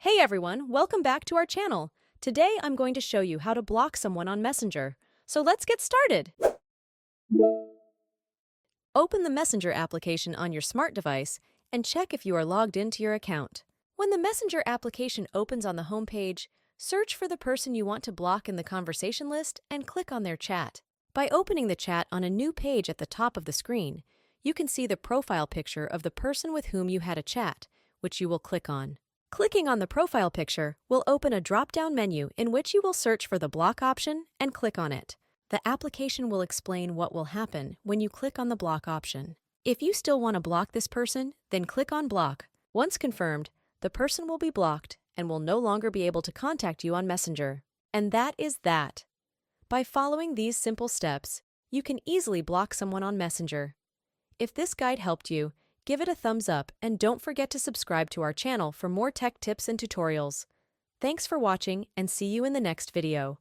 Hey everyone, welcome back to our channel. Today I'm going to show you how to block someone on Messenger. So let's get started. Open the Messenger application on your smart device and check if you are logged into your account. When the Messenger application opens on the home page, search for the person you want to block in the conversation list and click on their chat. By opening the chat on a new page at the top of the screen, you can see the profile picture of the person with whom you had a chat, which you will click on. Clicking on the profile picture will open a drop-down menu in which you will search for the block option and click on it. The application will explain what will happen when you click on the block option. If you still want to block this person, then click on block. Once confirmed, the person will be blocked and will no longer be able to contact you on Messenger. And that is that. By following these simple steps, you can easily block someone on Messenger. If this guide helped you, give it a thumbs up and don't forget to subscribe to our channel for more tech tips and tutorials. Thanks for watching and see you in the next video.